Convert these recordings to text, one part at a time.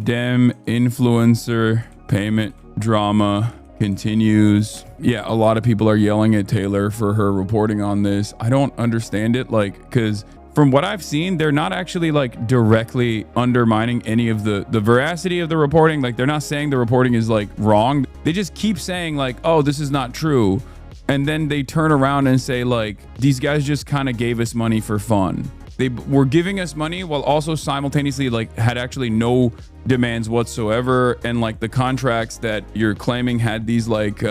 Dem influencer payment drama continues. Yeah, a lot of people are yelling at Taylor for her reporting on this. I don't understand it, like, because from what I've seen, they're not actually like directly undermining any of the veracity of the reporting. Like, they're not saying the reporting is like wrong. They just keep saying like, oh, this is not true. And then they turn around and say like, these guys just kind of gave us money for fun. They were giving us money while also simultaneously like had actually no demands whatsoever. And like the contracts that you're claiming had these like,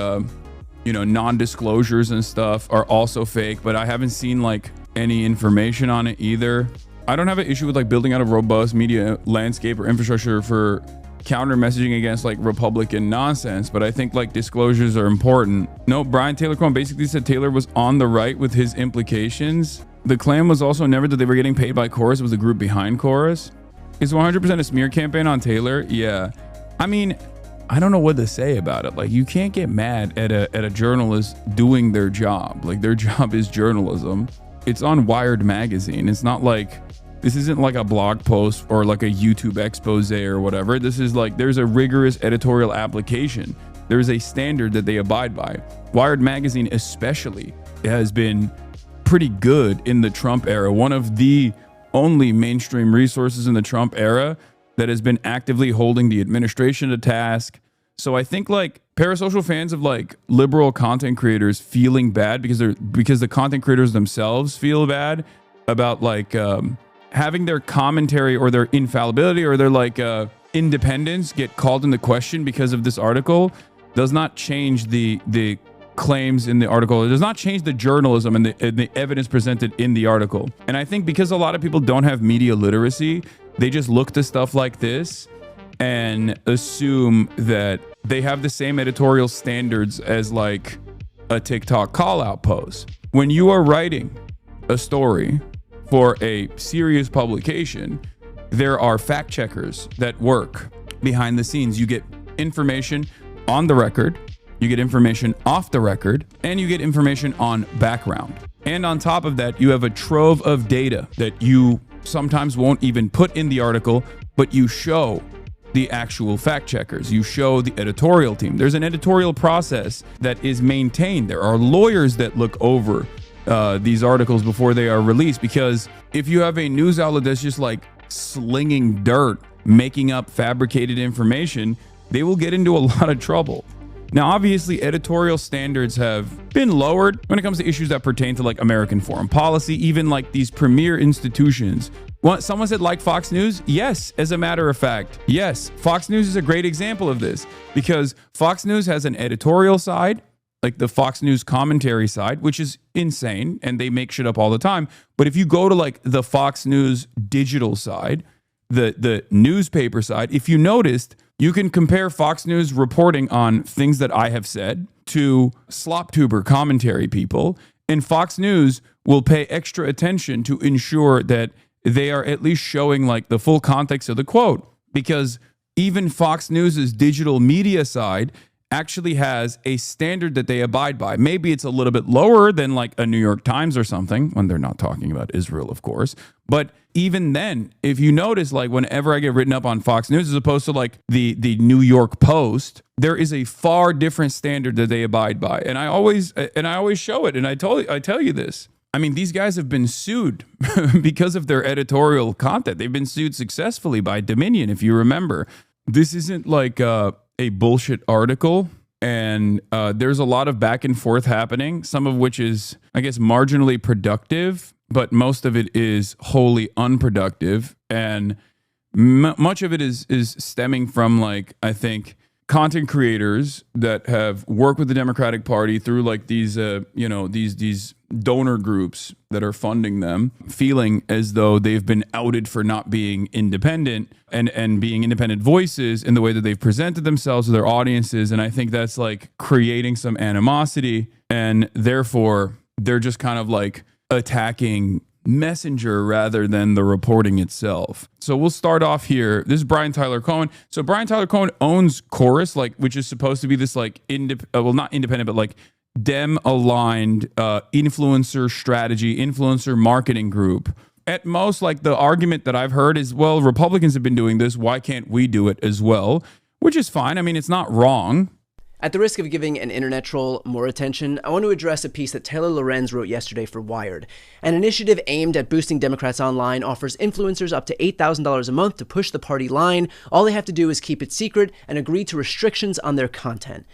non-disclosures and stuff are also fake, but I haven't seen like any information on it either. I don't have an issue with like building out a robust media landscape or infrastructure for counter messaging against like Republican nonsense, but I think like disclosures are important. No, Brian Taylor Cohen basically said Taylor was on the right with his implications. The claim was also never that they were getting paid by Chorus. It was the group behind Chorus. Is 100% a smear campaign on Taylor? Yeah. I mean, I don't know what to say about it. Like, you can't get mad at a journalist doing their job. Like, their job is journalism. It's on Wired magazine. It's not like, this isn't like a blog post or like a YouTube expose or whatever. This is like, there's a rigorous editorial application. There's a standard that they abide by. Wired magazine especially has been pretty good in the Trump era. One of the only mainstream resources in the Trump era that has been actively holding the administration to task. So I think like parasocial fans of like liberal content creators feeling bad because the content creators themselves feel bad about like having their commentary or their infallibility or their like independence get called into question because of this article does not change the claims in the article. It does not change the journalism and the evidence presented in the article. And I think because a lot of people don't have media literacy, they just look to stuff like this and assume that they have the same editorial standards as like a TikTok call out post. When you are writing a story for a serious publication, there are fact checkers that work behind the scenes. You get information on the record, you get information off the record, and you get information on background. And on top of that, you have a trove of data that you sometimes won't even put in the article, but you show the actual fact checkers. You show the editorial team. There's an editorial process that is maintained. There are lawyers that look over these articles before they are released, because if you have a news outlet that's just like slinging dirt, making up fabricated information, they will get into a lot of trouble. Now, obviously, editorial standards have been lowered when it comes to issues that pertain to like American foreign policy, even like these premier institutions. Someone said like Fox News? Yes, as a matter of fact. Yes, Fox News is a great example of this because Fox News has an editorial side, like the Fox News commentary side, which is insane and they make shit up all the time. But if you go to like the Fox News digital side, the newspaper side, if you noticed, you can compare Fox News reporting on things that I have said to slop-tuber commentary people, and Fox News will pay extra attention to ensure that they are at least showing like the full context of the quote, because even Fox News's digital media side actually has a standard that they abide by. Maybe it's a little bit lower than like a New York Times or something, when they're not talking about Israel, of course. But even then, if you notice, like whenever I get written up on Fox News as opposed to like the New York Post, there is a far different standard that they abide by. And I always show it. And I tell you this. I mean, these guys have been sued because of their editorial content. They've been sued successfully by Dominion, if you remember. This isn't like a bullshit article, and there's a lot of back and forth happening, some of which is, I guess, marginally productive, but most of it is wholly unproductive, and much of it is stemming from, like, I think, content creators that have worked with the Democratic Party through like these these donor groups that are funding them, feeling as though they've been outed for not being independent and being independent voices in the way that they've presented themselves to their audiences. And I think that's like creating some animosity, and therefore they're just kind of like attacking Messenger rather than the reporting itself. So we'll start off here. This is Brian Tyler Cohen. So Brian Tyler Cohen owns Chorus, like, which is supposed to be this like not independent, but like Dem aligned influencer strategy, influencer marketing group. At most, like the argument that I've heard is, well, Republicans have been doing this. Why can't we do it as well? Which is fine. I mean, it's not wrong. At the risk of giving an internet troll more attention, I want to address a piece that Taylor Lorenz wrote yesterday for Wired. An initiative aimed at boosting Democrats online offers influencers up to $8,000 a month to push the party line. All they have to do is keep it secret and agree to restrictions on their content.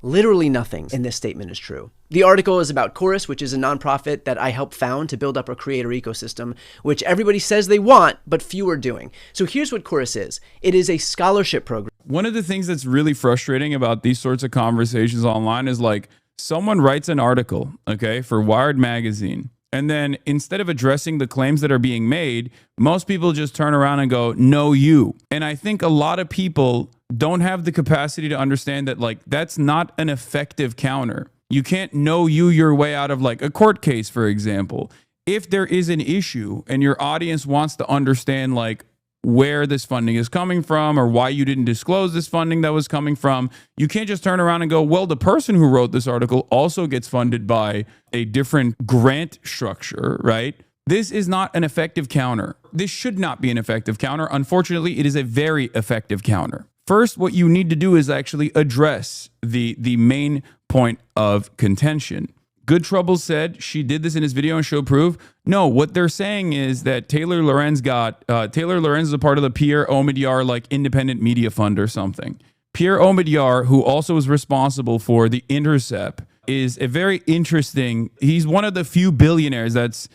Literally nothing in this statement is true. The article is about Chorus, which is a nonprofit that I helped found to build up a creator ecosystem, which everybody says they want, but few are doing. So here's what Chorus is. It is a scholarship program. One of the things that's really frustrating about these sorts of conversations online is like someone writes an article, okay, for Wired magazine. And then instead of addressing the claims that are being made, most people just turn around and go, no, you. And I think a lot of people don't have the capacity to understand that, like, that's not an effective counter. You can't know you your way out of like a court case, for example. If there is an issue and your audience wants to understand like where this funding is coming from or why you didn't disclose this funding that was coming from, you can't just turn around and go, well, the person who wrote this article also gets funded by a different grant structure, right? This is not an effective counter. This should not be an effective counter. Unfortunately, it is a very effective counter. First, what you need to do is actually address the main point of contention. Good Trouble said she did this in his video and showed proof. No, what they're saying is that Taylor Lorenz is a part of the Pierre Omidyar like independent media fund or something. Pierre Omidyar, who also is responsible for The Intercept, is a very interesting, he's one of the few billionaires that's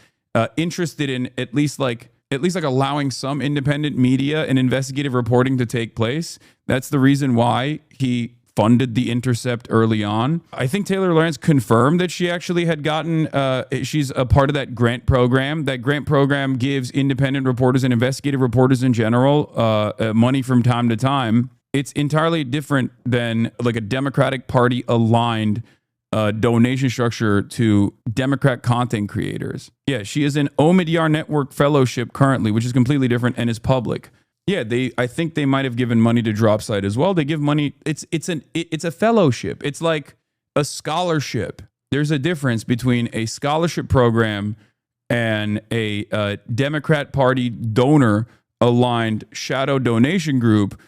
interested in at least like allowing some independent media and investigative reporting to take place. That's the reason why he funded The Intercept early on. I think Taylor Lorenz confirmed that she actually had gotten, she's a part of that grant program. That grant program gives independent reporters and investigative reporters in general money from time to time. It's entirely different than like a Democratic Party aligned donation structure to Democrat content creators. Yeah, she is an Omidyar Network Fellowship currently, which is completely different and is public. Yeah, I think they might have given money to Dropsite as well. They give money. It's a fellowship. It's like a scholarship. There's a difference between a scholarship program and a Democrat Party donor aligned shadow donation group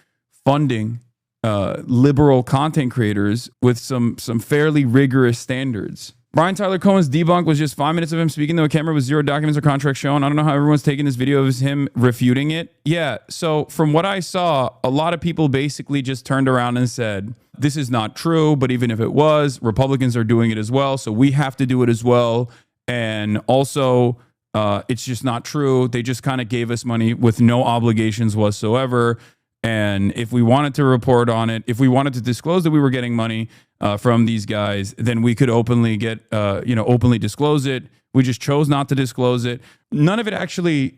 funding liberal content creators with some fairly rigorous standards. Brian Tyler Cohen's debunk was just 5 minutes of him speaking to a camera with zero documents or contracts shown. I don't know how everyone's taking this video of him refuting it. Yeah, so from what I saw, a lot of people basically just turned around and said, this is not true, but even if it was, Republicans are doing it as well, so we have to do it as well. And also, it's just not true. They just kind of gave us money with no obligations whatsoever. And if we wanted to report on it, if we wanted to disclose that we were getting money from these guys, then we could openly openly disclose it. We just chose not to disclose it. None of it actually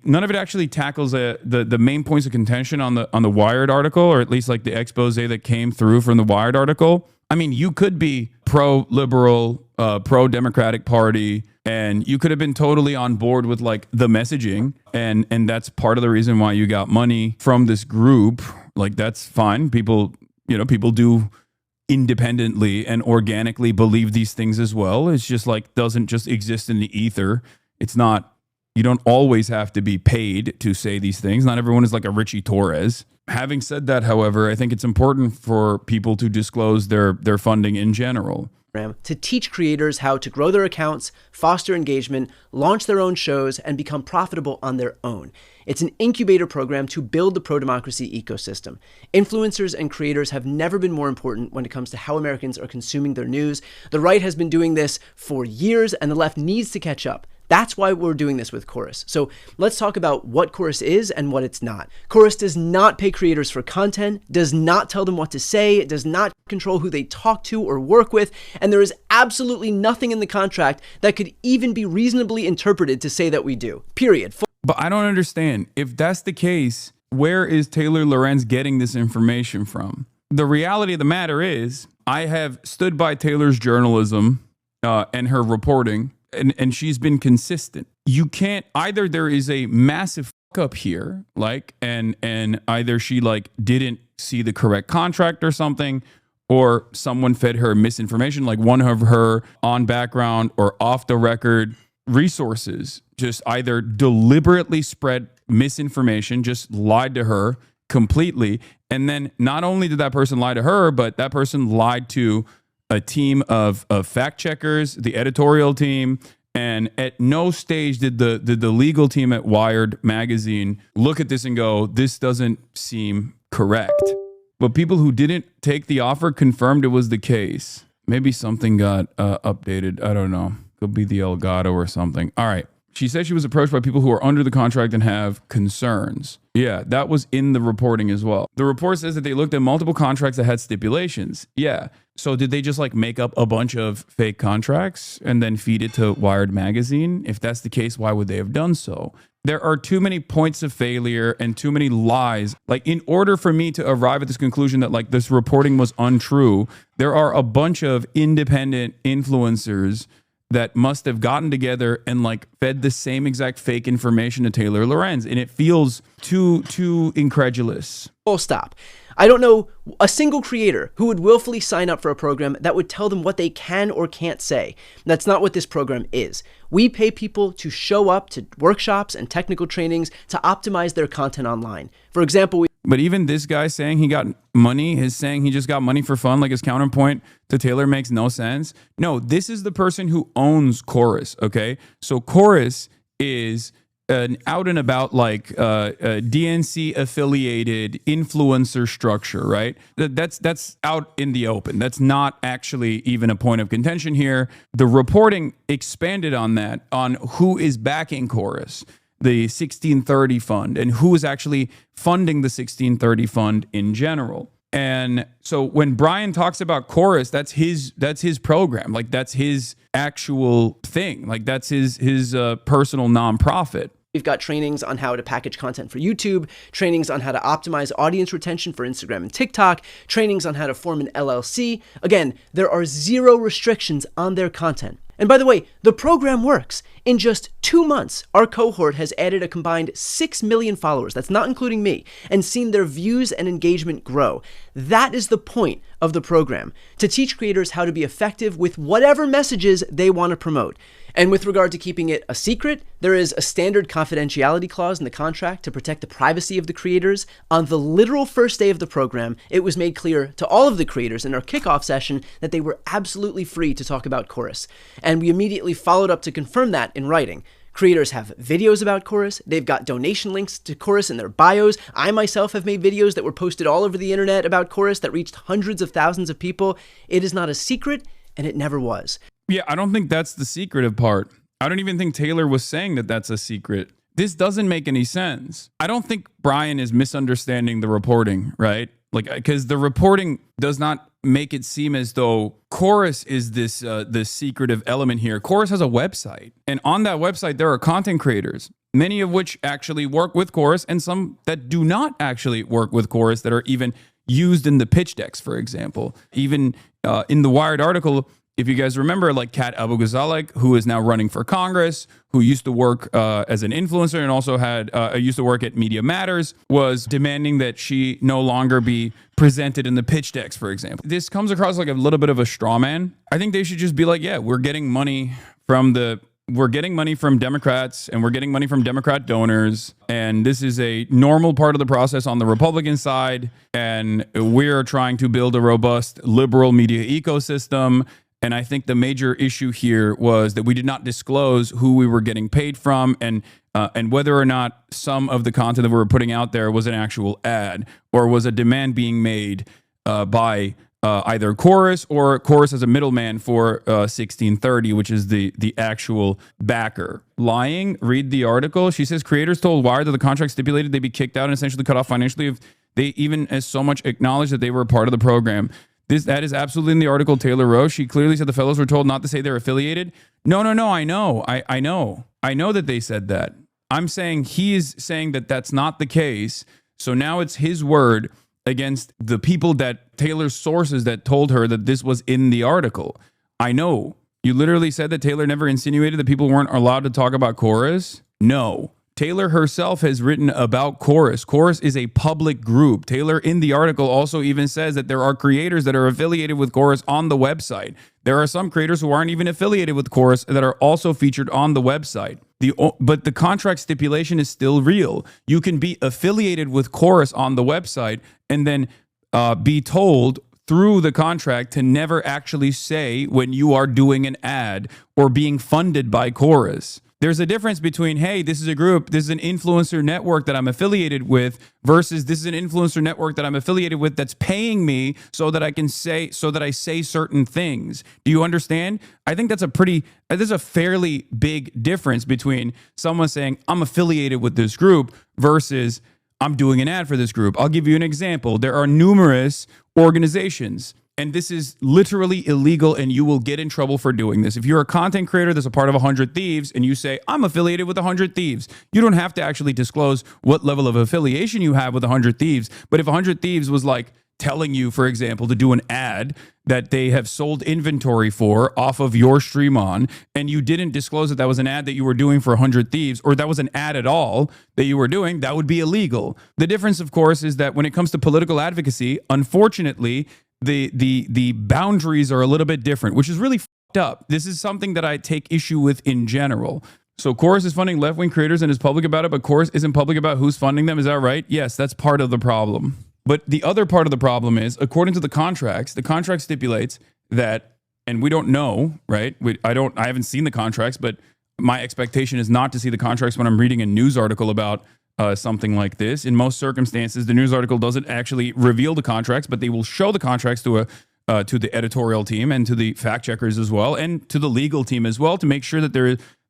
tackles the main points of contention on the Wired article, or at least like the expose that came through from the Wired article. I mean, you could be pro-liberal, pro-Democratic Party, and you could have been totally on board with like the messaging, and that's part of the reason why you got money from this group. Like, that's fine. People do independently and organically believe these things as well. It's just like doesn't just exist in the ether. It's not, you don't always have to be paid to say these things. Not everyone is like a Richie Torres. Having said that, however, I think it's important for people to disclose their funding in general. To teach creators how to grow their accounts, foster engagement, launch their own shows, and become profitable on their own. It's an incubator program to build the pro-democracy ecosystem. Influencers and creators have never been more important when it comes to how Americans are consuming their news. The right has been doing this for years, and the left needs to catch up. That's why we're doing this with Chorus. So let's talk about what Chorus is and what it's not. Chorus does not pay creators for content, does not tell them what to say, it does not control who they talk to or work with, and there is absolutely nothing in the contract that could even be reasonably interpreted to say that we do. Period. But I don't understand. If that's the case, where is Taylor Lorenz getting this information from? The reality of the matter is, I have stood by Taylor's journalism and her reporting, and she's been consistent. You can't, either there is a massive fuck up here, like, and either she like didn't see the correct contract or something, or someone fed her misinformation, like one of her on background or off the record resources just either deliberately spread misinformation, just lied to her completely. And then not only did that person lie to her, but that person lied to a team of fact checkers, the editorial team. And at no stage did the legal team at Wired magazine look at this and go, this doesn't seem correct. But people who didn't take the offer confirmed it was the case. Maybe something got updated. I don't know. Could be the Elgato or something. All right. She said she was approached by people who are under the contract and have concerns. Yeah, that was in the reporting as well. The report says that they looked at multiple contracts that had stipulations. Yeah. So did they just like make up a bunch of fake contracts and then feed it to Wired magazine? If that's the case, why would they have done so? There are too many points of failure and too many lies. Like, in order for me to arrive at this conclusion that like this reporting was untrue, there are a bunch of independent influencers that must have gotten together and like fed the same exact fake information to Taylor Lorenz. And it feels too incredulous. Full stop. I don't know a single creator who would willfully sign up for a program that would tell them what they can or can't say. That's not what this program is. We pay people to show up to workshops and technical trainings to optimize their content online. For example, But even this guy saying he got money, his saying he just got money for fun, like his counterpoint to Taylor makes no sense. No, this is the person who owns Chorus, okay? So Chorus is an out and about like DNC affiliated influencer structure, right? That's out in the open. That's not actually even a point of contention here. The reporting expanded on that, on who is backing Chorus, the 1630 fund, and who is actually funding the 1630 fund in general. And so when Brian talks about Chorus, that's his program. Like, that's his actual thing. Like, that's his personal nonprofit. We've got trainings on how to package content for YouTube, trainings on how to optimize audience retention for Instagram and TikTok, trainings on how to form an LLC. Again, there are zero restrictions on their content. And by the way, the program works. In just 2 months, our cohort has added a combined 6 million followers, that's not including me, and seen their views and engagement grow. That is the point of the program, to teach creators how to be effective with whatever messages they want to promote. And with regard to keeping it a secret, there is a standard confidentiality clause in the contract to protect the privacy of the creators. On the literal first day of the program, it was made clear to all of the creators in our kickoff session that they were absolutely free to talk about Chorus. And we immediately followed up to confirm that in writing. Creators have videos about Chorus. They've got donation links to Chorus in their bios. I myself have made videos that were posted all over the internet about Chorus that reached hundreds of thousands of people. It is not a secret, and it never was. Yeah, I don't think that's the secretive part. I don't even think Taylor was saying that that's a secret. This doesn't make any sense. I don't think Brian is misunderstanding the reporting, right? Like, because the reporting does not make it seem as though Chorus is this secretive element here. Chorus has a website, and on that website there are content creators, many of which actually work with Chorus, and some that do not actually work with Chorus that are even used in the pitch decks, for example. Even in the Wired article, if you guys remember, like Kat Abu-Ghazalek, who is now running for Congress, who used to work as an influencer and also used to work at Media Matters, was demanding that she no longer be presented in the pitch decks, for example. This comes across like a little bit of a straw man. I think they should just be like, yeah, we're getting money from Democrats, and we're getting money from Democrat donors, and this is a normal part of the process on the Republican side, and we're trying to build a robust liberal media ecosystem. And I think the major issue here was that we did not disclose who we were getting paid from, and whether or not some of the content that we were putting out there was an actual ad or was a demand being made by either Chorus or Chorus as a middleman for 1630, which is the actual backer. Lying, read the article. She says creators told Wired that the contract stipulated they'd be kicked out and essentially cut off financially if they even as so much acknowledged that they were a part of the program. That is absolutely in the article Taylor wrote. She clearly said the fellows were told not to say they're affiliated. No, I know. I know that they said that. I'm saying he is saying that that's not the case. So now it's his word against the people that Taylor's sources that told her that this was in the article. I know. You literally said that Taylor never insinuated that people weren't allowed to talk about Chorus. No, Taylor herself has written about Chorus. Chorus is a public group. Taylor in the article also even says that there are creators that are affiliated with Chorus on the website. There are some creators who aren't even affiliated with Chorus that are also featured on the website. But the contract stipulation is still real. You can be affiliated with Chorus on the website and then be told through the contract to never actually say when you are doing an ad or being funded by Chorus. There's a difference between, hey, this is a group, this is an influencer network that I'm affiliated with, versus this is an influencer network that I'm affiliated with that's paying me so that I say certain things. Do you understand? I think there's a fairly big difference between someone saying I'm affiliated with this group versus I'm doing an ad for this group. I'll give you an example. There are numerous organizations, and this is literally illegal, and you will get in trouble for doing this. If you're a content creator that's a part of 100 Thieves and you say, I'm affiliated with 100 Thieves, you don't have to actually disclose what level of affiliation you have with 100 Thieves. But if 100 Thieves was like telling you, for example, to do an ad that they have sold inventory for off of your stream on, and you didn't disclose that that was an ad that you were doing for 100 Thieves, or that was an ad at all that you were doing, that would be illegal. The difference, of course, is that when it comes to political advocacy, unfortunately, the boundaries are a little bit different, which is really fucked up. This is something that I take issue with in general. So Chorus is funding left-wing creators and is public about it, but Chorus isn't public about who's funding them. Is that right? Yes, that's part of the problem. But the other part of the problem is, according to the contract stipulates that, and we don't know, right? I haven't seen the contracts, but my expectation is not to see the contracts when I'm reading a news article about something like this. In most circumstances, the news article doesn't actually reveal the contracts, but they will show the contracts to the editorial team and to the fact checkers as well, and to the legal team as well, to make sure that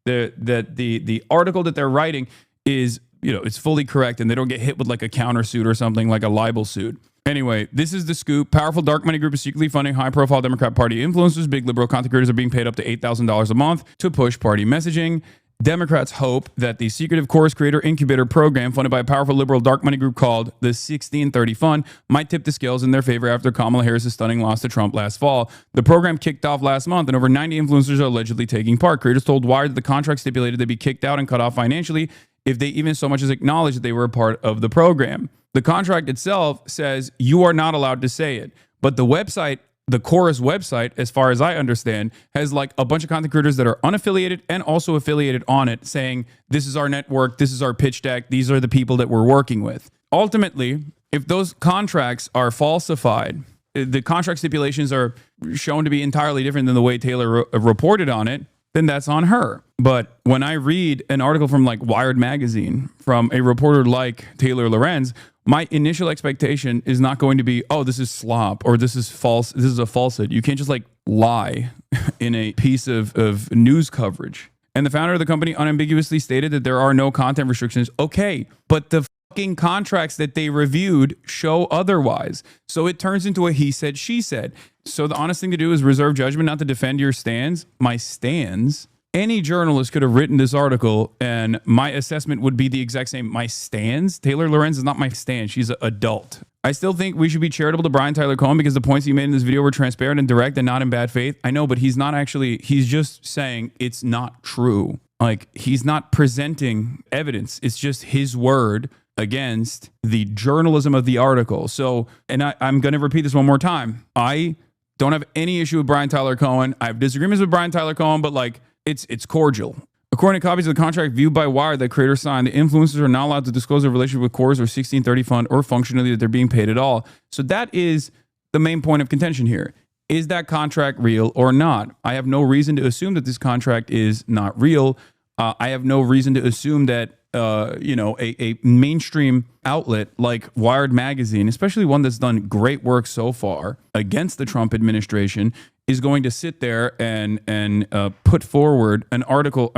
the article that they're writing is, it's fully correct and they don't get hit with like a countersuit or something like a libel suit. Anyway, this is the scoop. Powerful dark money group is secretly funding high-profile Democrat Party influencers. Big liberal content creators are being paid up to $8,000 a month to push party messaging. Democrats hope that the secretive Chorus Creator Incubator program, funded by a powerful liberal dark money group called the 1630 Fund, might tip the scales in their favor after Kamala Harris' stunning loss to Trump last fall. The program kicked off last month, and over 90 influencers are allegedly taking part. Creators told Wired that the contract stipulated they'd be kicked out and cut off financially if they even so much as acknowledged that they were a part of the program. The contract itself says you are not allowed to say it, but the website, the Chorus website, as far as I understand, has like a bunch of content creators that are unaffiliated and also affiliated on it, saying this is our network, this is our pitch deck, these are the people that we're working with. Ultimately, if those contracts are falsified, the contract stipulations are shown to be entirely different than the way Taylor reported on it, then that's on her. But when I read an article from like Wired magazine from a reporter like Taylor Lorenz, my initial expectation is not going to be, oh, this is slop or this is false. This is a falsehood. You can't just like lie in a piece of news coverage. And the founder of the company unambiguously stated that there are no content restrictions. Okay, but the fucking contracts that they reviewed show otherwise. So it turns into a he said, she said. So the honest thing to do is reserve judgment, not to defend your stands. My stands. Any journalist could have written this article and my assessment would be the exact same. My stands? Taylor Lorenz is not my stand. She's an adult. I still think we should be charitable to Brian Tyler Cohen because the points he made in this video were transparent and direct and not in bad faith. I know, but he's not actually, he's just saying it's not true. Like, he's not presenting evidence. It's just his word against the journalism of the article. So, and I'm going to repeat this one more time. I don't have any issue with Brian Tyler Cohen. I have disagreements with Brian Tyler Cohen, but like, it's cordial. According to copies of the contract viewed by Wired that creators signed, the influencers are not allowed to disclose their relationship with Chorus or 1630 Fund or functionally that they're being paid at all. So that is the main point of contention here. Is that contract real or not? I have no reason to assume that this contract is not real. I have no reason to assume that a mainstream outlet like Wired magazine, especially one that's done great work so far against the Trump administration, is going to sit there and put forward an article,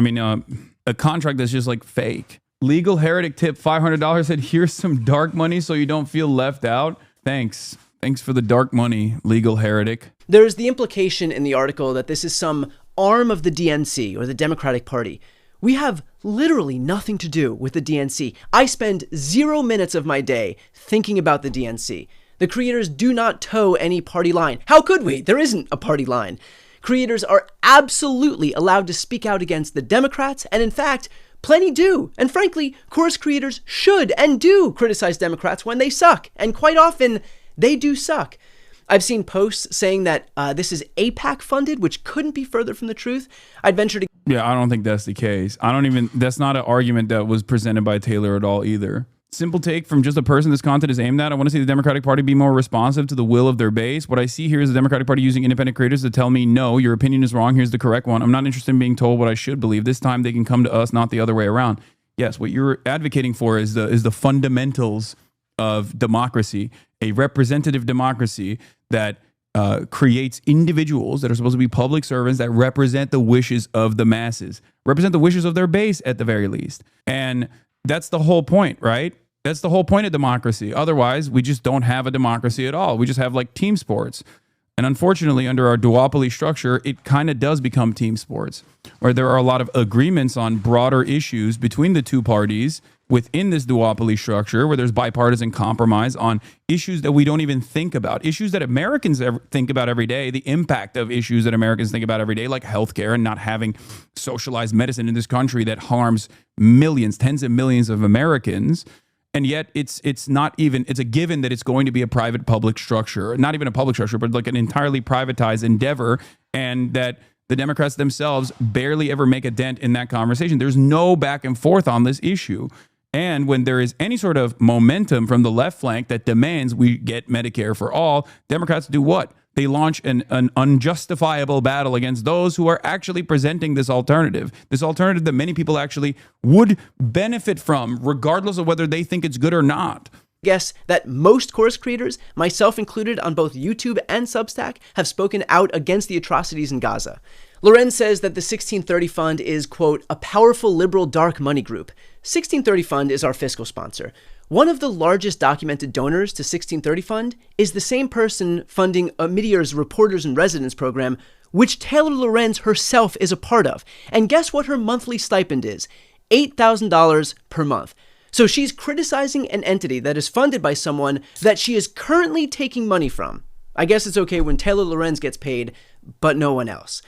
a contract that's just like fake. Legal Heretic tip $500 said, here's some dark money so you don't feel left out. Thanks for the dark money, Legal Heretic. There's the implication in the article that this is some arm of the DNC or the Democratic Party. We have literally nothing to do with the DNC. I spend 0 minutes of my day thinking about the DNC. The creators do not toe any party line. How could we? There isn't a party line. Creators are absolutely allowed to speak out against the Democrats, and in fact, Plenty do. And frankly, course creators should and do criticize Democrats when they suck. And quite often, they do suck. I've seen posts saying that this is APAC funded, which couldn't be further from the truth. I'd venture to... Yeah, I don't think that's the case. That's not an argument that was presented by Taylor at all either. Simple take from just a person this content is aimed at. I want to see the Democratic Party be more responsive to the will of their base. What I see here is the Democratic Party using independent creators to tell me, no, your opinion is wrong. Here's the correct one. I'm not interested in being told what I should believe. This time they can come to us, not the other way around. Yes, what you're advocating for is the fundamentals of democracy, a representative democracy that creates individuals that are supposed to be public servants that represent the wishes of the masses, represent the wishes of their base at the very least. And that's the whole point, right? That's the whole point of democracy. Otherwise, we just don't have a democracy at all. We just have like team sports. And unfortunately, under our duopoly structure, it kind of does become team sports, where there are a lot of agreements on broader issues between the two parties within this duopoly structure, where there's bipartisan compromise on issues that we don't even think about, issues that Americans think about every day, the impact of issues that Americans think about every day, like healthcare and not having socialized medicine in this country that harms millions, tens of millions of Americans. And yet it's a given that it's going to be a private public structure, not even a public structure, but like an entirely privatized endeavor, and that the Democrats themselves barely ever make a dent in that conversation. There's no back and forth on this issue. And when there is any sort of momentum from the left flank that demands we get Medicare for all, Democrats do what? They launch an unjustifiable battle against those who are actually presenting this alternative that many people actually would benefit from, regardless of whether they think it's good or not. Guess that most course creators, myself included on both YouTube and Substack, have spoken out against the atrocities in Gaza. Lorenz says that the 1630 Fund is, quote, a powerful liberal dark money group. 1630 Fund is our fiscal sponsor. One of the largest documented donors to 1630 Fund is the same person funding Meteor's Reporters in Residence program, which Taylor Lorenz herself is a part of. And guess what her monthly stipend is? $8,000 per month. So she's criticizing an entity that is funded by someone that she is currently taking money from. I guess it's okay when Taylor Lorenz gets paid, but no one else.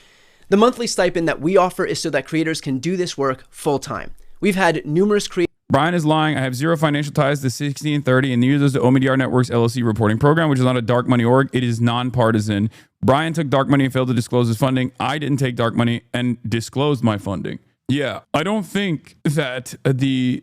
The monthly stipend that we offer is so that creators can do this work full time. We've had numerous creators. Brian is lying. I have zero financial ties to 1630, and neither does the OMDR Network's LLC reporting program, which is not a dark money org. It is nonpartisan. Brian took dark money and failed to disclose his funding. I didn't take dark money and disclosed my funding. Yeah, I don't think that the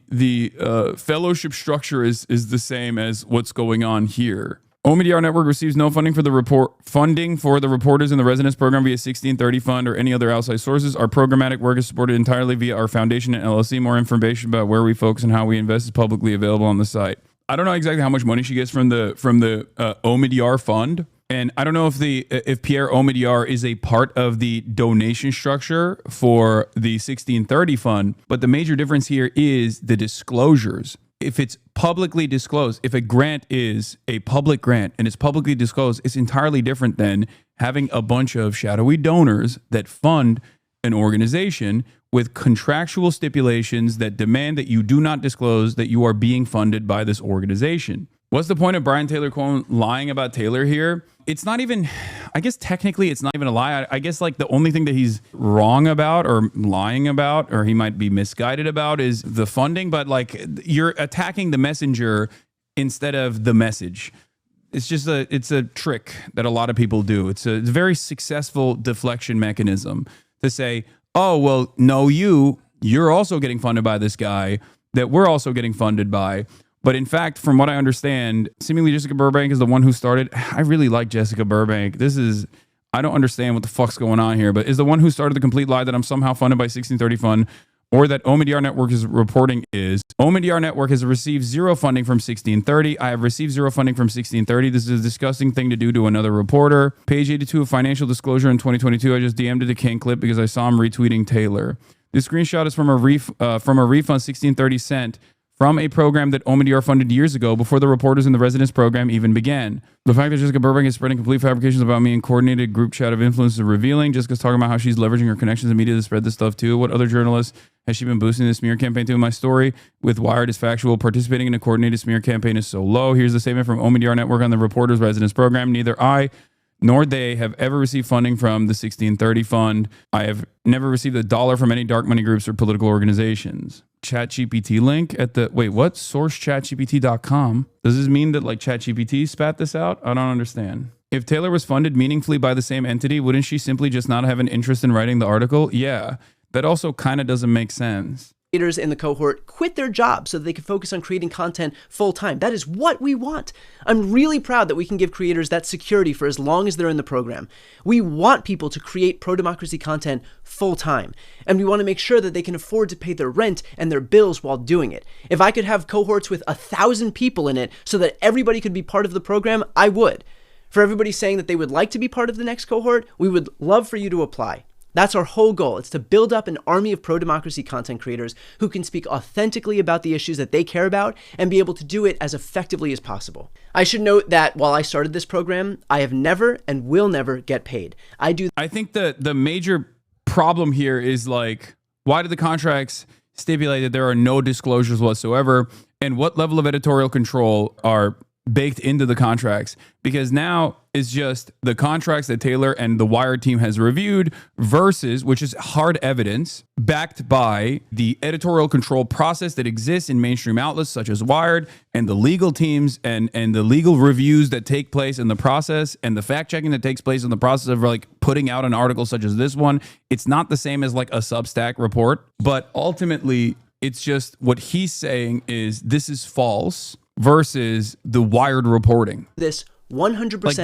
fellowship structure is the same as what's going on here. OMDR Network receives no funding for the reporters in the residence program via 1630 Fund or any other outside sources. Our programmatic work is supported entirely via our foundation and LLC. More information about where we focus and how we invest is publicly available on the site. I don't know exactly how much money she gets from the OMDR Fund. And I don't know if Pierre Omidyar is a part of the donation structure for the 1630 Fund, but the major difference here is the disclosures. If it's publicly disclosed, if a grant is a public grant and it's publicly disclosed, it's entirely different than having a bunch of shadowy donors that fund an organization with contractual stipulations that demand that you do not disclose that you are being funded by this organization. What's the point of Brian Taylor Cohen lying about Taylor here? It's not even, I guess technically it's not even a lie. I guess like the only thing that he's wrong about or lying about, or he might be misguided about, is the funding. But like you're attacking the messenger instead of the message. It's just it's a trick that a lot of people do. It's a very successful deflection mechanism to say, oh, well, no, you're also getting funded by this guy that we're also getting funded by. But in fact, from what I understand, seemingly Jessica Burbank is the one who started. I really like Jessica Burbank. I don't understand what the fuck's going on here, but is the one who started the complete lie that I'm somehow funded by 1630 Fund, or that OMDR Network is reporting is. OMDR Network has received zero funding from 1630. I have received zero funding from 1630. This is a disgusting thing to do to another reporter. Page 82 of financial disclosure in 2022. I just DM'd it to King Clip because I saw him retweeting Taylor. This screenshot is from a refund 1630 sent from a program that OMDR funded years ago before the reporters in the residence program even began. The fact that Jessica Burbank is spreading complete fabrications about me in coordinated group chat of influencers is revealing. Jessica's talking about how she's leveraging her connections in media to spread this stuff too. What other journalists has she been boosting the smear campaign to? My story with Wired is factual. Participating in a coordinated smear campaign is so low. Here's the statement from OMDR Network on the reporters residence program. Neither I nor they have ever received funding from the 1630 Fund. I have never received $1 from any dark money groups or political organizations. ChatGPT link at the, wait, what? SourceChatGPT.com. Does this mean that like ChatGPT spat this out? I don't understand. If Taylor was funded meaningfully by the same entity, wouldn't she simply just not have an interest in writing the article? Yeah, that also kind of doesn't make sense. Creators in the cohort quit their jobs so that they can focus on creating content full time. That is what we want. I'm really proud that we can give creators that security for as long as they're in the program. We want people to create pro-democracy content full time, and we want to make sure that they can afford to pay their rent and their bills while doing it. If I could have cohorts with 1,000 people in it so that everybody could be part of the program, I would. For everybody saying that they would like to be part of the next cohort, we would love for you to apply. That's our whole goal. It's to build up an army of pro-democracy content creators who can speak authentically about the issues that they care about and be able to do it as effectively as possible. I should note that while I started this program, I have never and will never get paid. I think the major problem here is like, why do the contracts stipulate that there are no disclosures whatsoever? And what level of editorial control are baked into the contracts? Because now it's just the contracts that Taylor and the Wired team has reviewed versus, which is hard evidence, backed by the editorial control process that exists in mainstream outlets such as Wired, and the legal teams and the legal reviews that take place in the process, and the fact checking that takes place in the process of like putting out an article such as this one. It's not the same as like a Substack report, but ultimately it's just what he's saying is this is false versus the Wired reporting. This 100%. Like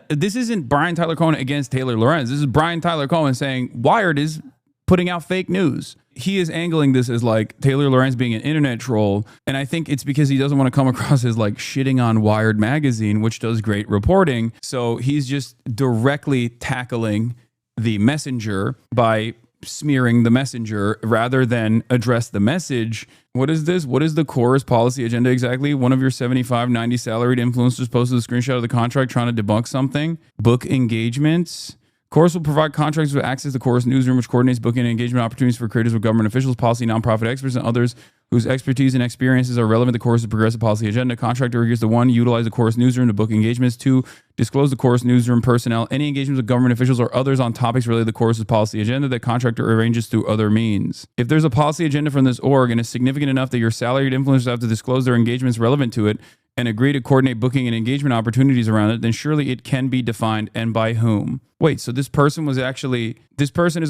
this isn't Brian Tyler Cohen against Taylor Lorenz. This is Brian Tyler Cohen saying Wired is putting out fake news. He is angling this as like Taylor Lorenz being an internet troll, and I think it's because he doesn't want to come across as like shitting on Wired magazine, which does great reporting. So he's just directly tackling the messenger by smearing the messenger rather than address the message. What is this? What is the Chorus policy agenda exactly? One of your 75, 90 salaried influencers posted a screenshot of the contract trying to debunk something. Book engagements. Chorus will provide contracts with access to Chorus Newsroom, which coordinates booking and engagement opportunities for creators with government officials, policy, nonprofit experts, and others whose expertise and experiences are relevant to Chorus' progressive policy agenda. Contractor agrees to 1, utilize the Chorus Newsroom to book engagements. 2, disclose the Chorus Newsroom personnel any engagements with government officials or others on topics related to Chorus' policy agenda that contractor arranges through other means. If there's a policy agenda from this org and is significant enough that your salaried influencers have to disclose their engagements relevant to it and agree to coordinate booking and engagement opportunities around it, then surely it can be defined, and by whom. Wait, so this person is a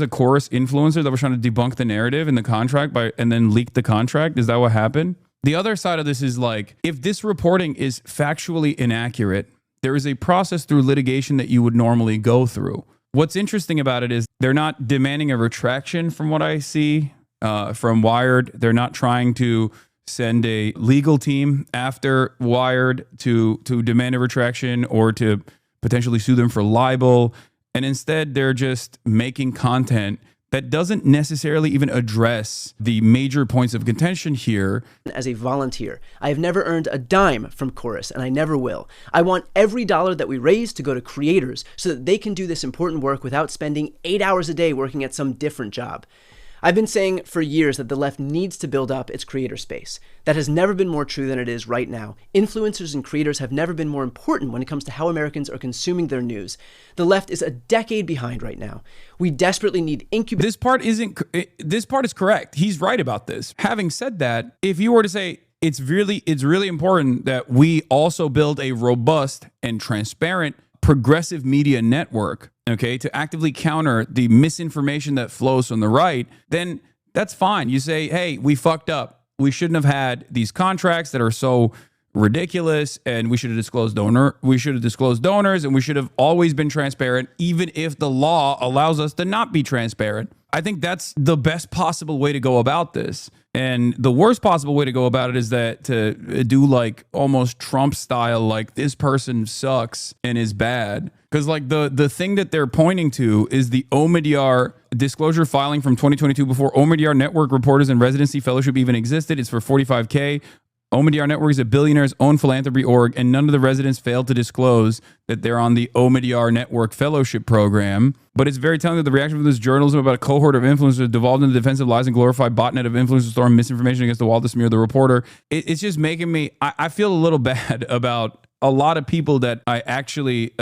Chorus influencer that was trying to debunk the narrative in the contract and then leak the contract? Is that what happened? The other side of this is like, if this reporting is factually inaccurate, there is a process through litigation that you would normally go through. What's interesting about it is they're not demanding a retraction from what I see from Wired. They're not trying to send a legal team after Wired to demand a retraction or to potentially sue them for libel. And instead, they're just making content that doesn't necessarily even address the major points of contention here. As a volunteer, I have never earned a dime from Chorus, and I never will. I want every dollar that we raise to go to creators so that they can do this important work without spending 8 hours a day working at some different job. I've been saying for years that the left needs to build up its creator space. That has never been more true than it is right now. Influencers and creators have never been more important when it comes to how Americans are consuming their news. The left is a decade behind right now. We desperately need incubators. This part is correct. He's right about this. Having said that, if you were to say it's really important that we also build a robust and transparent progressive media network, okay, to actively counter the misinformation that flows from the right, then that's fine. You say, hey, we fucked up. We shouldn't have had these contracts that are so ridiculous, and we should have disclosed donors, and we should have always been transparent, even if the law allows us to not be transparent. I think that's the best possible way to go about this. And the worst possible way to go about it is that to do like almost Trump style, like this person sucks and is bad. Because like the thing that they're pointing to is the Omidyar disclosure filing from 2022 before Omidyar Network reporters and residency fellowship even existed. It's for $45K. Omidyar Network is a billionaire's own philanthropy org, and none of the residents failed to disclose that they're on the Omidyar Network Fellowship Program. But it's very telling that the reaction from this journalism about a cohort of influencers devolved into defensive lies and glorified botnet of influencers throwing misinformation against the wall to smear the reporter. It's just making me, I feel a little bad about a lot of people that I actually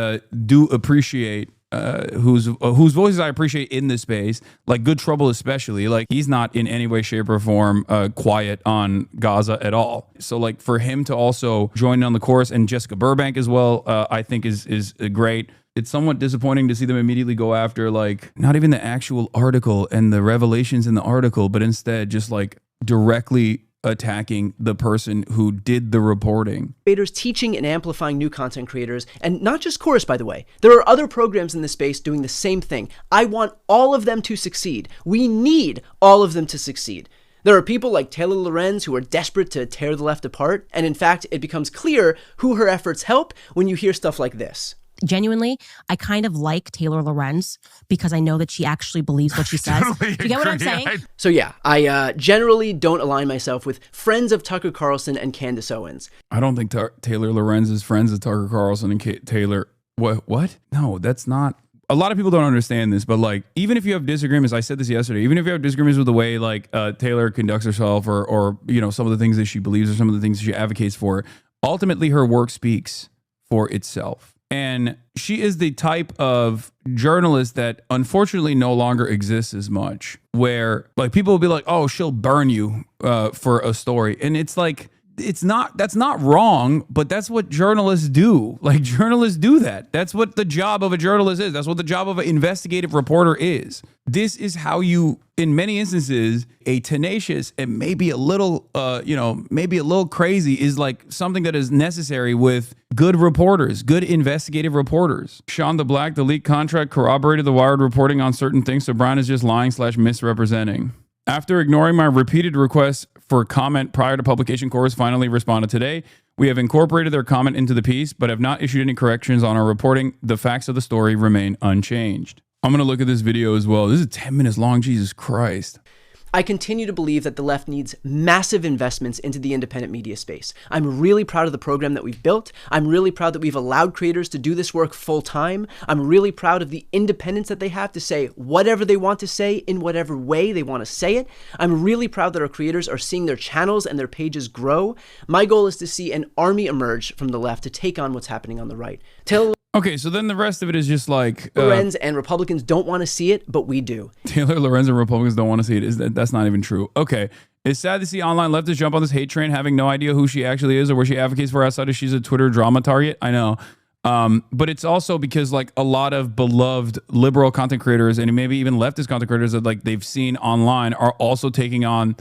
do appreciate, whose voices I appreciate in this space, like Good Trouble especially. Like, he's not in any way, shape, or form quiet on Gaza at all. So like for him to also join on the chorus, and Jessica Burbank as well, I think is great. It's somewhat disappointing to see them immediately go after like not even the actual article and the revelations in the article, but instead just like directly attacking the person who did the reporting. Creators teaching and amplifying new content creators, and not just Chorus, by the way. There are other programs in this space doing the same thing. I want all of them to succeed. We need all of them to succeed. There are people like Taylor Lorenz who are desperate to tear the left apart, and in fact, it becomes clear who her efforts help when you hear stuff like this. Genuinely, I kind of like Taylor Lorenz because I know that she actually believes what she says. Totally Do you get what I'm agree. saying? So yeah, I generally don't align myself with friends of Tucker Carlson and Candace Owens. I don't think Taylor Lorenz is friends with Tucker Carlson and Taylor. What? No, that's not. A lot of people don't understand this, but like, even if you have disagreements, I said this yesterday, even if you have disagreements with the way like Taylor conducts herself, or you know, some of the things that she believes or some of the things that she advocates for, ultimately her work speaks for itself. And she is the type of journalist that unfortunately no longer exists as much, where like people will be like, oh, she'll burn you for a story. And it's like, that's not wrong, but that's what journalists do. Like, journalists do that. That's what the job of a journalist is. That's what the job of an investigative reporter is. This is how you, in many instances, a tenacious and maybe a little, maybe a little crazy is like something that is necessary with good reporters, good investigative reporters. Sean the Black, the leaked contract corroborated the Wired reporting on certain things, so Brian is just lying/misrepresenting. After ignoring my repeated requests for comment prior to publication, Chorus finally responded today. We have incorporated their comment into the piece, but have not issued any corrections on our reporting. The facts of the story remain unchanged. I'm going to look at this video as well. This is 10 minutes long. Jesus Christ. I continue to believe that the left needs massive investments into the independent media space. I'm really proud of the program that we've built. I'm really proud that we've allowed creators to do this work full time. I'm really proud of the independence that they have to say whatever they want to say in whatever way they want to say it. I'm really proud that our creators are seeing their channels and their pages grow. My goal is to see an army emerge from the left to take on what's happening on the right. Taylor Okay, so then the rest of it is just like Lorenz and Republicans don't want to see it, but we do. Taylor Lorenz and Republicans don't want to see it. That's not even true. Okay, it's sad to see online leftists jump on this hate train, having no idea who she actually is or where she advocates for outside of she's a Twitter drama target. I know, but it's also because like a lot of beloved liberal content creators and maybe even leftist content creators that like they've seen online are also taking on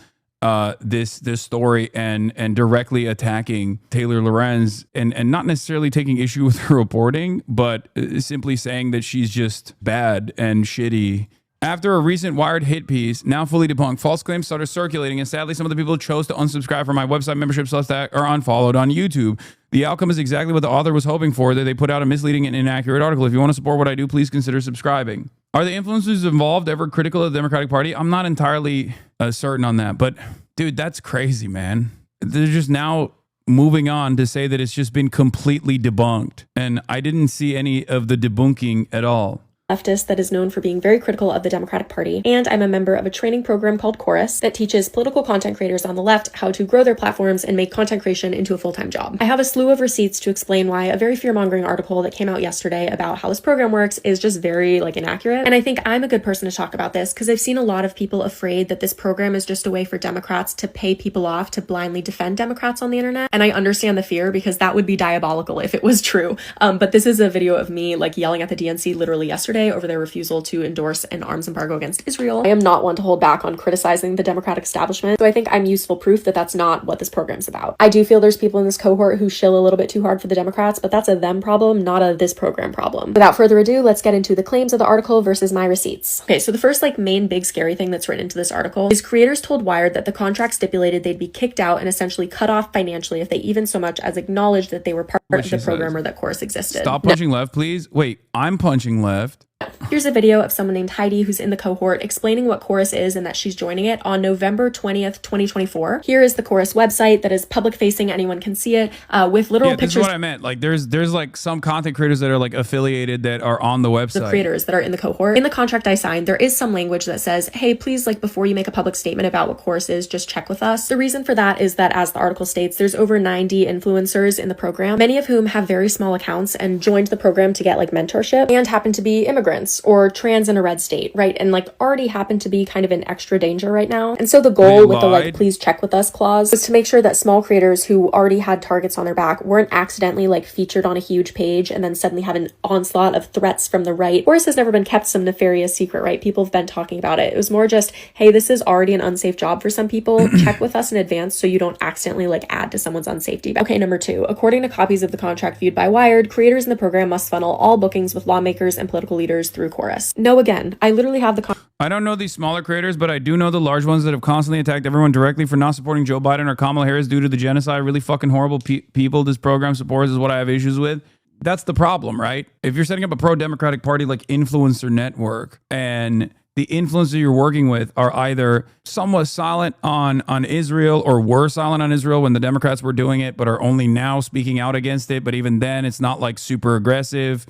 this story and directly attacking Taylor Lorenz and not necessarily taking issue with her reporting, but simply saying that she's just bad and shitty. After a recent Wired hit piece, now fully debunked, false claims started circulating, and sadly some of the people chose to unsubscribe from my website membership Substack or unfollowed on YouTube. The outcome is exactly what the author was hoping for, that they put out a misleading and inaccurate article. If you want to support what I do, please consider subscribing. Are the influencers involved ever critical of the Democratic Party? I'm not entirely certain on that, but dude, that's crazy, man. They're just now moving on to say that it's just been completely debunked, and I didn't see any of the debunking at all. Leftist that is known for being very critical of the Democratic Party, and I'm a member of a training program called Chorus that teaches political content creators on the left how to grow their platforms and make content creation into a full-time job. I have a slew of receipts to explain why a very fear-mongering article that came out yesterday about how this program works is just very inaccurate, and I think I'm a good person to talk about this because I've seen a lot of people afraid that this program is just a way for Democrats to pay people off to blindly defend Democrats on the internet, and I understand the fear because that would be diabolical if it was true. But this is a video of me yelling at the DNC literally yesterday over their refusal to endorse an arms embargo against Israel. I am not one to hold back on criticizing the Democratic establishment, so I think I'm useful proof that that's not what this program's about. I do feel there's people in this cohort who shill a little bit too hard for the Democrats, but that's a them problem, not a this program problem. Without further ado, let's get into the claims of the article versus my receipts. Okay, so the first main big scary thing that's written into this article is creators told Wired that the contract stipulated they'd be kicked out and essentially cut off financially if they even so much as acknowledged that they were part of the program or that Chorus existed. Stop punching left, please. Wait, I'm punching left. Here's a video of someone named Heidi who's in the cohort explaining what Chorus is and that she's joining it on November 20th, 2024. Here is the Chorus website that is public facing. Anyone can see it with literal pictures. This is what I meant. Like there's like some content creators that are like affiliated that are on the website. The creators that are in the cohort. In the contract I signed, there is some language that says, hey, please, like before you make a public statement about what Chorus is, just check with us. The reason for that is that, as the article states, there's over 90 influencers in the program, many of whom have very small accounts and joined the program to get like mentorship and happen to be immigrants or trans in a red state, right? And like already happen to be kind of in extra danger right now. And so the goal with the like, please check with us clause was to make sure that small creators who already had targets on their back weren't accidentally like featured on a huge page and then suddenly have an onslaught of threats from the right. Chorus has never been kept some nefarious secret, right? People have been talking about it. It was more just, hey, this is already an unsafe job for some people. Check with us in advance so you don't accidentally like add to someone's unsafety. Okay, number 2, according to copies of the contract viewed by Wired, creators in the program must funnel all bookings with lawmakers and political leaders through Chorus. No, again, I literally have the I don't know these smaller creators, but I do know the large ones that have constantly attacked everyone directly for not supporting Joe Biden or Kamala Harris due to the genocide. Really fucking horrible people this program supports is what I have issues with. That's the problem, right? If you're setting up a pro-democratic party like influencer network and the influencers you're working with are either somewhat silent on Israel or were silent on Israel when the Democrats were doing it, but are only now speaking out against it. But even then, it's not like super aggressive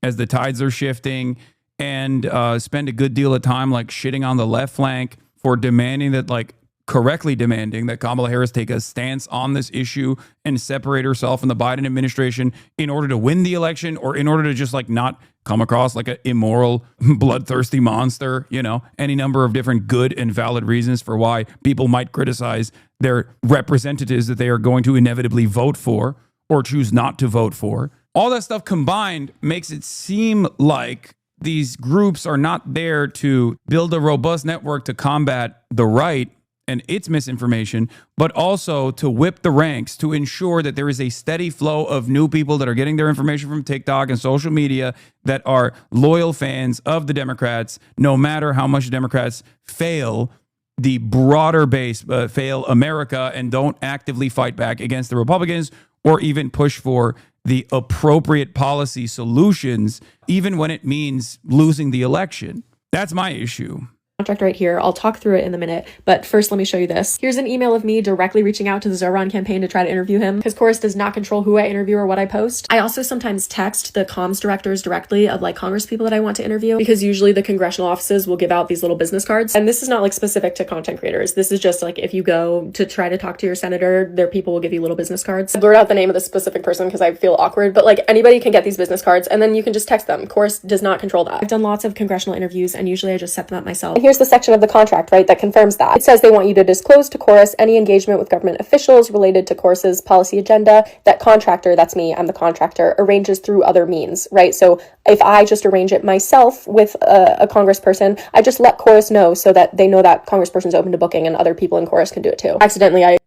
as the tides are shifting, and spend a good deal of time like shitting on the left flank for demanding that, like correctly demanding that Kamala Harris take a stance on this issue and separate herself from the Biden administration in order to win the election or in order to just like not come across like an immoral, bloodthirsty monster, you know, any number of different good and valid reasons for why people might criticize their representatives that they are going to inevitably vote for or choose not to vote for. All that stuff combined makes it seem like these groups are not there to build a robust network to combat the right and its misinformation, but also to whip the ranks to ensure that there is a steady flow of new people that are getting their information from TikTok and social media that are loyal fans of the Democrats, no matter how much Democrats fail the broader base, fail America, and don't actively fight back against the Republicans or even push for the appropriate policy solutions, even when it means losing the election. That's my issue. Contract right here. I'll talk through it in a minute, but first let me show you this. Here's an email of me directly reaching out to the Zoran campaign to try to interview him, because Chorus does not control who I interview or what I post. I also sometimes text the comms directors directly of like Congress people that I want to interview, because usually the congressional offices will give out these little business cards. And this is not like specific to content creators. This is just like if you go to try to talk to your senator, their people will give you little business cards. I blurred out the name of the specific person because I feel awkward, but like anybody can get these business cards and then you can just text them. Chorus does not control that. I've done lots of congressional interviews and usually I just set them up myself. And here's the section of the contract, right, that confirms that. It says they want you to disclose to Chorus any engagement with government officials related to Chorus's policy agenda that contractor, that's me, I'm the contractor, arranges through other means, right? So if I just arrange it myself with a congressperson, I just let Chorus know so that they know that congressperson's open to booking and other people in Chorus can do it too.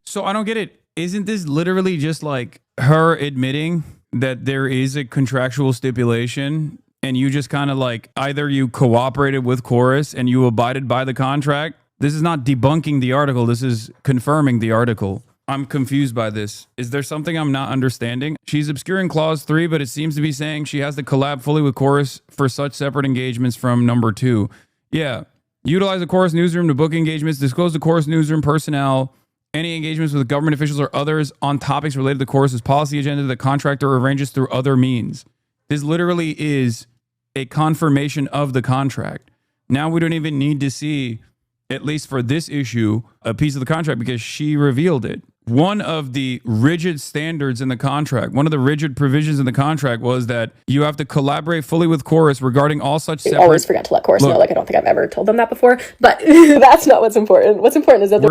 So I don't get it. Isn't this literally just like her admitting that there is a contractual stipulation and you just kind of like either you cooperated with Chorus and you abided by the contract? This is not debunking the article. This is confirming the article. I'm confused by this. Is there something I'm not understanding? She's obscuring clause 3, but it seems to be saying she has to collab fully with Chorus for such separate engagements from number 2. Yeah. Utilize the Chorus newsroom to book engagements. Disclose the Chorus newsroom personnel any engagements with government officials or others on topics related to Chorus's policy agenda that the contractor arranges through other means. This literally is a confirmation of the contract. Now we don't even need to see, at least for this issue, a piece of the contract because she revealed it. One of the rigid standards in the contract, one of the rigid provisions in the contract was that you have to collaborate fully with Chorus regarding all such separate... I always forget to let Chorus know. Like, I don't think I've ever told them that before, but that's not what's important. What's important is that...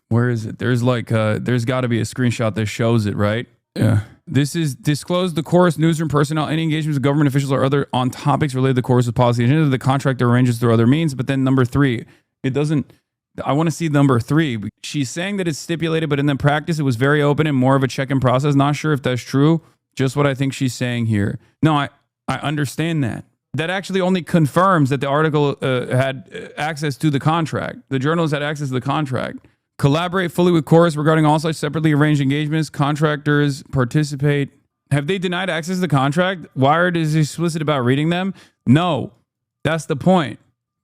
Where is it? There's like, there's got to be a screenshot that shows it, right? Yeah. This is disclose the Chorus newsroom personnel, any engagements with government officials or other on topics related to Chorus's policy agenda, the contractor arranges through other means. But then number 3, it doesn't... I want to see number 3. She's saying that it's stipulated, but in the practice, it was very open and more of a check-in process. Not sure if that's true. Just what I think she's saying here. No, I understand that. That actually only confirms that the article had access to the contract. The journalist had access to the contract. Collaborate fully with Chorus regarding all such separately arranged engagements. Contractors participate. Have they denied access to the contract? Wired is explicit about reading them? No. That's the point.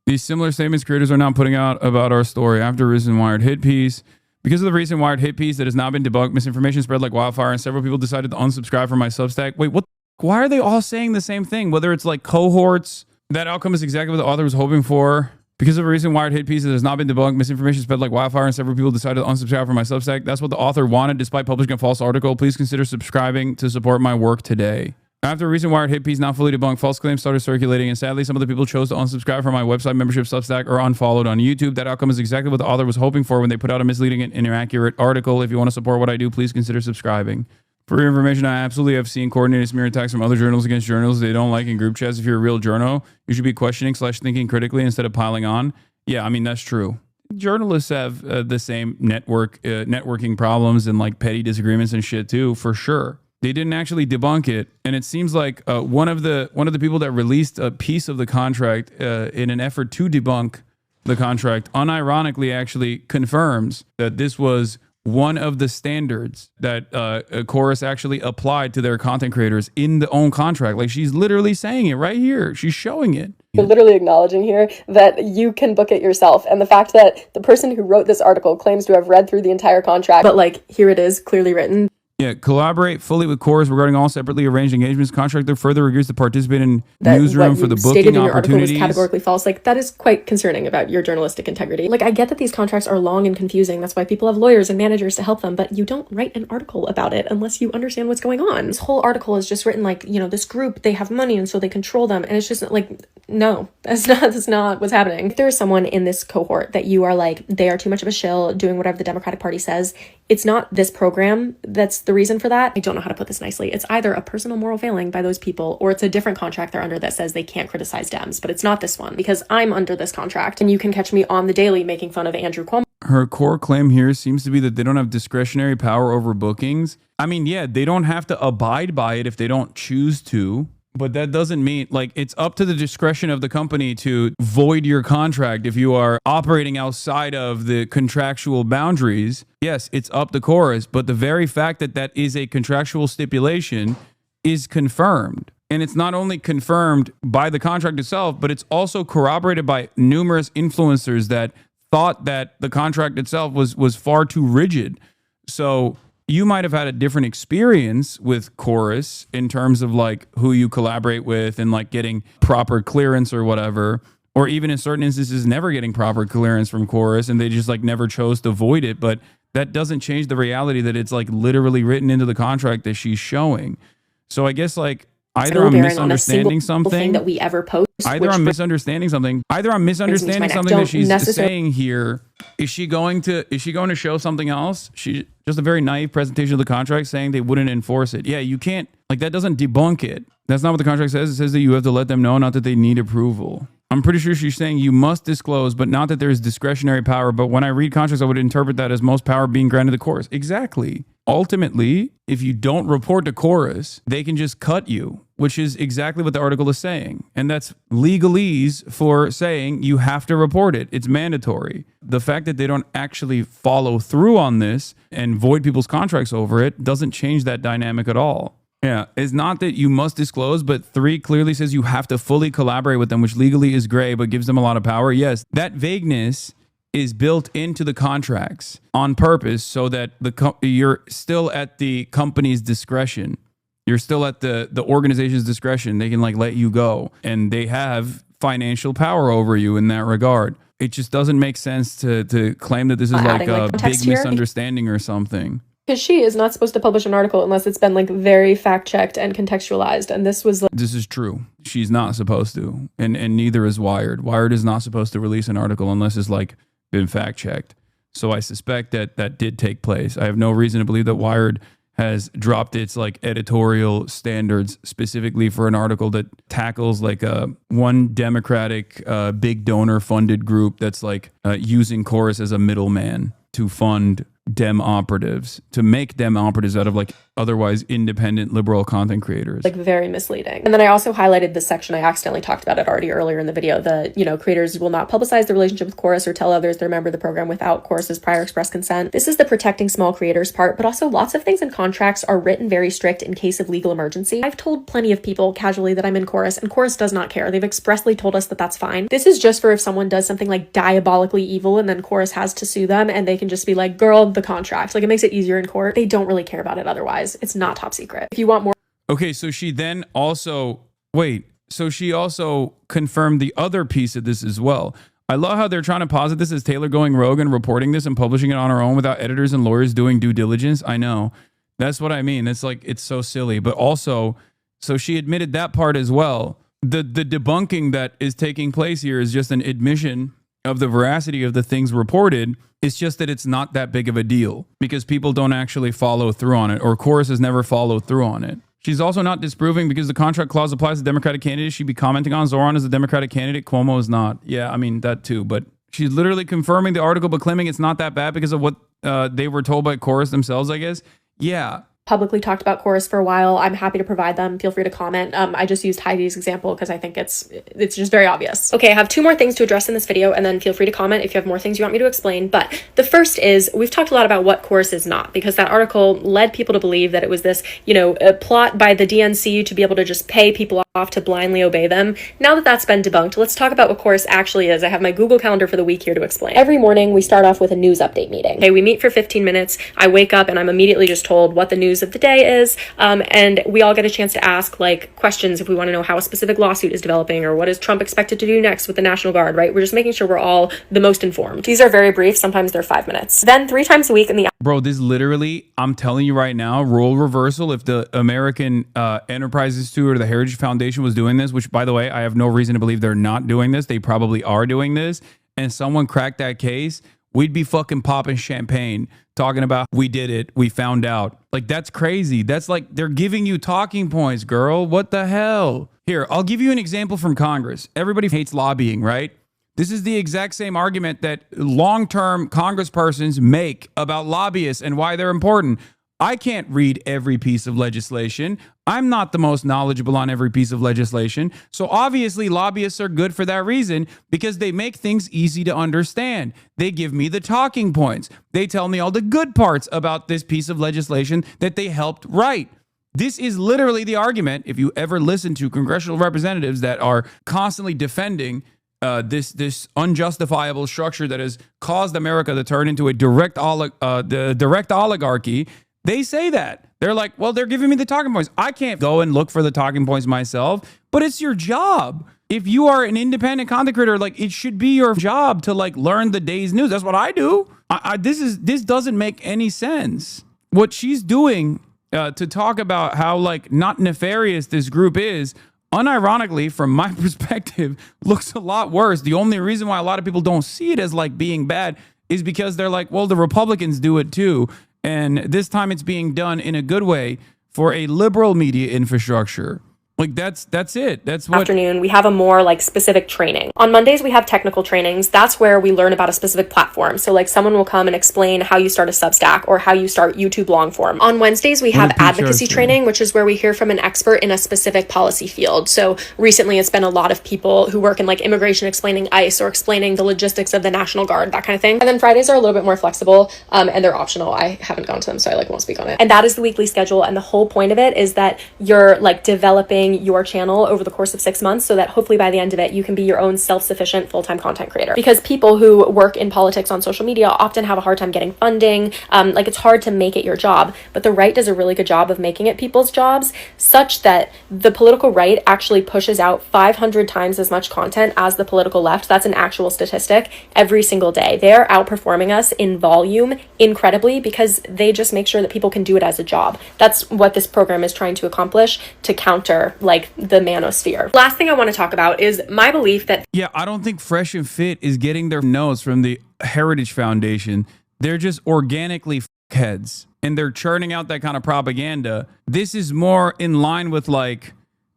These similar statements creators are now putting out about our story after a recent Wired hit piece. Because of the recent Wired hit piece that has now been debunked, misinformation spread like wildfire, and several people decided to unsubscribe from my Substack. Wait, what? Why are they all saying the same thing? Whether it's like cohorts, that outcome is exactly what the author was hoping for. Because of a recent Wired hit piece that has not been debunked, misinformation spread like wildfire, and several people decided to unsubscribe from my Substack. That's what the author wanted, despite publishing a false article. Please consider subscribing to support my work today. After a recent Wired hit piece now fully debunked, false claims started circulating, and sadly, some of the people chose to unsubscribe from my website membership Substack or unfollowed on YouTube. That outcome is exactly what the author was hoping for when they put out a misleading and inaccurate article. If you want to support what I do, please consider subscribing. For your information, I absolutely have seen coordinated smear attacks from other journals against journals they don't like in group chats. If you're a real journo, you should be questioning/thinking critically instead of piling on. Yeah, I mean, that's true. Journalists have the same networking problems and like petty disagreements and shit too, for sure. They didn't actually debunk it, and it seems like one of the people that released a piece of the contract in an effort to debunk the contract, unironically, actually confirms that this was one of the standards that Chorus actually applied to their content creators in the own contract. Like, she's literally saying it right here. She's showing it. You're literally acknowledging here that you can book it yourself. And the fact that the person who wrote this article claims to have read through the entire contract, but like, here it is clearly written. Yeah, collaborate fully with Chorus regarding all separately arranged engagements. Contractor further agrees to participate in newsroom for the booking your article was opportunities. Categorically false. Like, that is quite concerning about your journalistic integrity. Like, I get that these contracts are long and confusing. That's why people have lawyers and managers to help them. But you don't write an article about it unless you understand what's going on. This whole article is just written like, you know, this group, they have money and so they control them. And it's just like, no, that's not what's happening. If there is someone in this cohort that you are like, they are too much of a shill doing whatever the Democratic Party says, it's not this program that's the reason for that. I don't know how to put this nicely. It's either a personal moral failing by those people, or it's a different contract they're under that says they can't criticize Dems, but it's not this one, because I'm under this contract and you can catch me on the daily making fun of Andrew Cuomo. Her core claim here seems to be that they don't have discretionary power over bookings. I mean, yeah, they don't have to abide by it if they don't choose to. But that doesn't mean, like, it's up to the discretion of the company to void your contract if you are operating outside of the contractual boundaries. Yes, it's up to Chorus, but the very fact that that is a contractual stipulation is confirmed. And it's not only confirmed by the contract itself, but it's also corroborated by numerous influencers that thought that the contract itself was far too rigid. So you might have had a different experience with Chorus in terms of like who you collaborate with and like getting proper clearance or whatever, or even in certain instances, never getting proper clearance from Chorus and they just like never chose to void it. But that doesn't change the reality that it's like literally written into the contract that she's showing. So I guess like either I'm misunderstanding something that we ever post. Either I'm misunderstanding something that she's saying here. Is she going to show something else? She just a very naive presentation of the contract saying they wouldn't enforce it. Yeah, you can't, like, that doesn't debunk it. That's not what the contract says. It says that you have to let them know, not that they need approval. I'm pretty sure she's saying you must disclose, but not that there's discretionary power. But when I read contracts, I would interpret that as most power being granted to Chorus. Exactly. Ultimately, if you don't report to Chorus, they can just cut you, which is exactly what the article is saying. And that's legalese for saying you have to report it. It's mandatory. The fact that they don't actually follow through on this and void people's contracts over it doesn't change that dynamic at all. Yeah, it's not that you must disclose, but 3 clearly says you have to fully collaborate with them, which legally is gray, but gives them a lot of power. Yes, that vagueness is built into the contracts on purpose so that you're still at the company's discretion. You're still at the organization's discretion. They can like let you go, and they have financial power over you in that regard. It just doesn't make sense to claim that this is like a big misunderstanding or something. Because she is not supposed to publish an article unless it's been like very fact checked and contextualized. And this was like, this is true. She's not supposed to, and neither is Wired. Wired is not supposed to release an article unless it's like been fact checked. So I suspect that did take place. I have no reason to believe that Wired has dropped its like editorial standards specifically for an article that tackles like one Democratic big donor funded group that's like using Chorus as a middleman to fund Dem operatives, to make Dem operatives out of like otherwise independent liberal content creators. Like very misleading. And then I also highlighted this section. I accidentally talked about it already earlier in the video. The, creators will not publicize the relationship with Chorus or tell others they're a member of the program without Chorus's prior express consent. This is the protecting small creators part, but also lots of things in contracts are written very strict in case of legal emergency. I've told plenty of people casually that I'm in Chorus, and Chorus does not care. They've expressly told us that that's fine. This is just for if someone does something like diabolically evil and then Chorus has to sue them, and they can just be like, girl, the contract. Like, it makes it easier in court. They don't really care about it otherwise. It's not top secret. If you want more. Okay, so she then also, she also confirmed the other piece of this as well. I love how they're trying to posit this as Taylor going rogue and reporting this and publishing it on her own without editors and lawyers doing due diligence. I know. That's what I mean. It's like, it's so silly. But also, so she admitted that part as well. The debunking that is taking place here is just an admission of the veracity of the things reported. It's just that it's not that big of a deal because people don't actually follow through on it, or Chorus has never followed through on it. She's also not disproving because the contract clause applies to Democratic candidates. She'd be commenting on Zoran as a Democratic candidate. Cuomo is not. Yeah, I mean, that too. But she's literally confirming the article, but claiming it's not that bad because of what they were told by Chorus themselves, I guess. Yeah. Publicly talked about Chorus for a while. I'm happy to provide them. Feel free to comment. I just used Heidi's example because I think it's just very obvious. Okay, I have two more things to address in this video, and then feel free to comment if you have more things you want me to explain. But the first is, we've talked a lot about what Chorus is not, because that article led people to believe that it was this, a plot by the DNC to be able to just pay people off to blindly obey them. Now that that's been debunked, let's talk about what Chorus actually is. I have my Google Calendar for the week here to explain. Every morning, we start off with a news update meeting. Okay, we meet for 15 minutes. I wake up and I'm immediately just told what the news of the day is, and we all get a chance to ask questions if we want to know how a specific lawsuit is developing or what is Trump expected to do next with the National Guard, right? We're just making sure we're all the most informed. These are very brief. Sometimes they're 5 minutes. Then 3 times a week in the Bro, this literally, I'm telling you right now, role reversal. If the American Enterprise Institute or the Heritage Foundation was doing this, which by the way, I have no reason to believe they're not doing this. They probably are doing this. And someone cracked that case, we'd be fucking popping champagne talking about we did it. We found out. Like, that's crazy. That's like they're giving you talking points, girl. What the hell? Here, I'll give you an example from Congress. Everybody hates lobbying, right? This is the exact same argument that long-term congresspersons make about lobbyists and why they're important. I can't read every piece of legislation. I'm not the most knowledgeable on every piece of legislation. So obviously lobbyists are good for that reason because they make things easy to understand. They give me the talking points. They tell me all the good parts about this piece of legislation that they helped write. This is literally the argument. If you ever listen to congressional representatives that are constantly defending this unjustifiable structure that has caused America to turn into a direct oligarchy, they say that. They're like, well, they're giving me the talking points. I can't go and look for the talking points myself, but it's your job. If you are an independent content creator, it should be your job to learn the day's news. That's what I do. This doesn't make any sense. What she's doing to talk about how not nefarious this group is, unironically, from my perspective, looks a lot worse. The only reason why a lot of people don't see it as being bad is because they're like, well, the Republicans do it too. And this time it's being done in a good way for a liberal media infrastructure. That's it. That's what afternoon we have a more specific training. On Mondays we have technical trainings. That's where we learn about a specific platform. So someone will come and explain how you start a Substack or how you start YouTube long form. On Wednesdays we have advocacy training, which is where we hear from an expert in a specific policy field. So recently it's been a lot of people who work in immigration explaining ICE or explaining the logistics of the National Guard, that kind of thing. And then Fridays are a little bit more flexible, and they're optional. I haven't gone to them, so I won't speak on it. And that is the weekly schedule, and the whole point of it is that you're developing your channel over the course of 6 months so that hopefully by the end of it you can be your own self-sufficient full-time content creator, because people who work in politics on social media often have a hard time getting funding. It's hard to make it your job, but the right does a really good job of making it people's jobs, such that the political right actually pushes out 500 times as much content as the political left. That's an actual statistic. Every single day they're outperforming us in volume incredibly because they just make sure that people can do it as a job. That's what this program is trying to accomplish, to counter the manosphere. Last thing I want to talk about is my belief that I don't think Fresh and Fit is getting their notes from the Heritage Foundation. They're just organically heads, and they're churning out that kind of propaganda. This is more in line with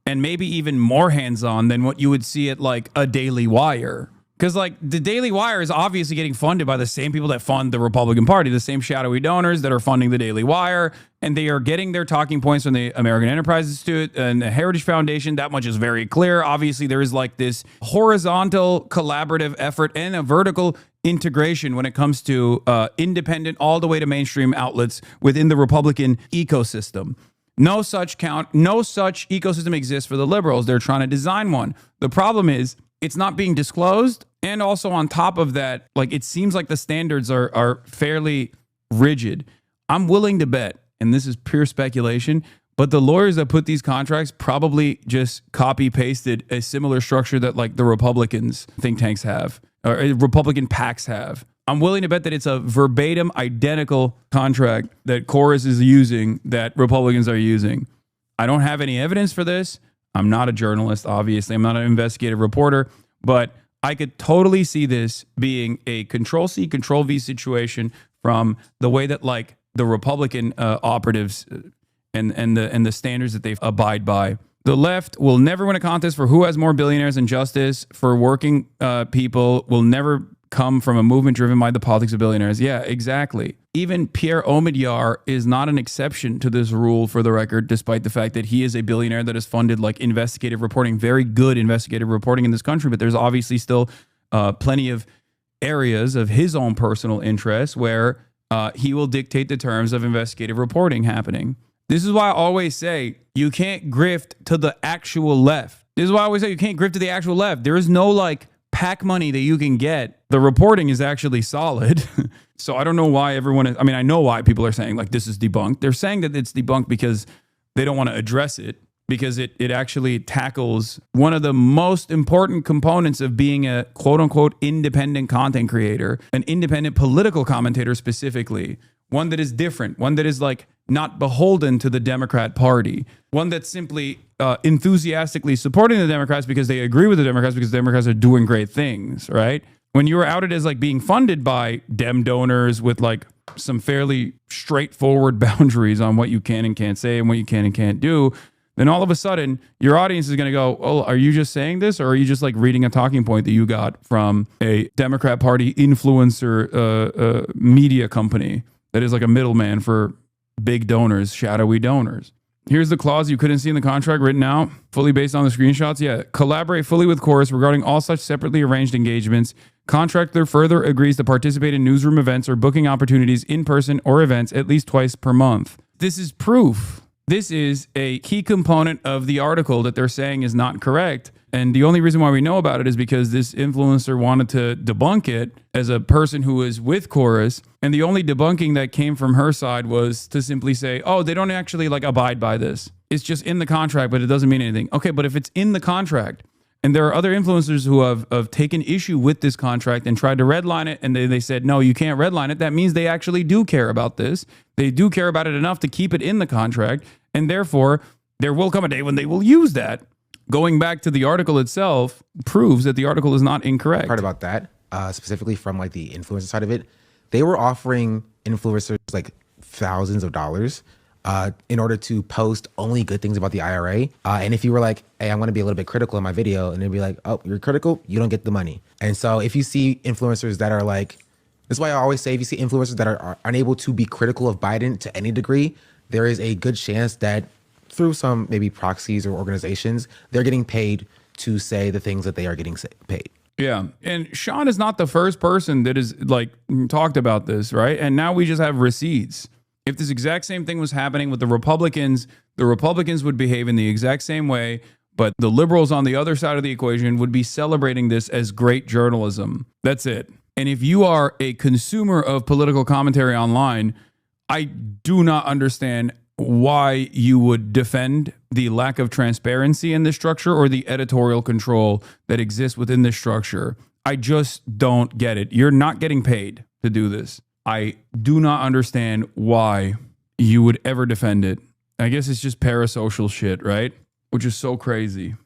and maybe even more hands-on than what you would see at a Daily Wire. Because like the Daily Wire is obviously getting funded by the same people that fund the Republican Party, the same shadowy donors that are funding the Daily Wire, and they are getting their talking points from the American Enterprise Institute and the Heritage Foundation. That much is very clear. Obviously, there is like this horizontal collaborative effort and a vertical integration when it comes to independent all the way to mainstream outlets within the Republican ecosystem. No such ecosystem exists for the liberals. They're trying to design one. The problem is it's not being disclosed. And also on top of that, like it seems like the standards are fairly rigid. I'm willing to bet, and this is pure speculation, but the lawyers that put these contracts probably just copy pasted a similar structure that like the Republicans think tanks have, or Republican PACs have. I'm willing to bet that it's a verbatim identical contract that Chorus is using that Republicans are using. I don't have any evidence for this. I'm not a journalist, obviously. I'm not an investigative reporter, but I could totally see this being a Control-C, Control-V situation from the way that like the Republican operatives and the standards that they abide by. The left will never win a contest for who has more billionaires, and justice for working people will never come from a movement driven by the politics of billionaires. Yeah, exactly. Even Pierre Omidyar is not an exception to this rule, for the record, despite the fact that he is a billionaire that has funded like investigative reporting, very good investigative reporting in this country. But there's obviously still plenty of areas of his own personal interests where he will dictate the terms of investigative reporting happening. This is why I always say you can't grift to the actual left. This is why I always say you can't grift to the actual left. There is no like PAC money that you can get. The reporting is actually solid. So I don't know why everyone is, I mean, I know why people are saying like this is debunked. They're saying that it's debunked because they don't want to address it, because it actually tackles one of the most important components of being a quote unquote independent content creator, an independent political commentator specifically, one that is different, one that is like not beholden to the Democrat Party, one that's simply enthusiastically supporting the Democrats because they agree with the Democrats because the Democrats are doing great things, right? When you were outed as like being funded by Dem donors with like some fairly straightforward boundaries on what you can and can't say and what you can and can't do, then all of a sudden your audience is going to go, oh, are you just saying this, or are you just like reading a talking point that you got from a Democrat Party influencer media company that is like a middleman for big donors, shadowy donors? Here's the clause you couldn't see in the contract written out, fully based on the screenshots. Yeah, collaborate fully with Chorus regarding all such separately arranged engagements. Contractor further agrees to participate in newsroom events or booking opportunities in person or events at least twice per month. This is proof. This is a key component of the article that they're saying is not correct. And the only reason why we know about it is because this influencer wanted to debunk it as a person who is with Chorus. And the only debunking that came from her side was to simply say, oh, they don't actually like abide by this. It's just in the contract, but it doesn't mean anything. Okay, but if it's in the contract, and there are other influencers who have taken issue with this contract and tried to redline it, and they said, no, you can't redline it, that means they actually do care about this. They do care about it enough to keep it in the contract, and therefore, there will come a day when they will use that. Going back to the article itself proves that the article is not incorrect. Part about that, specifically from like the influencer side of it, they were offering influencers like thousands of dollars in order to post only good things about the IRA. And if you were like, hey, I'm going to be a little bit critical in my video, and they'd be like, oh, you're critical, you don't get the money. And so if you see influencers that are like, that's why I always say, if you see influencers that are unable to be critical of Biden to any degree, there is a good chance that through some maybe proxies or organizations, they're getting paid to say the things that they are getting paid. Yeah. And Sean is not the first person that is like talked about this, right? And now we just have receipts. If this exact same thing was happening with the Republicans would behave in the exact same way, but the liberals on the other side of the equation would be celebrating this as great journalism. That's it. And if you are a consumer of political commentary online, I do not understand why you would defend the lack of transparency in this structure or the editorial control that exists within this structure. I just don't get it. You're not getting paid to do this. I do not understand why you would ever defend it. I guess it's just parasocial shit, right? Which is so crazy.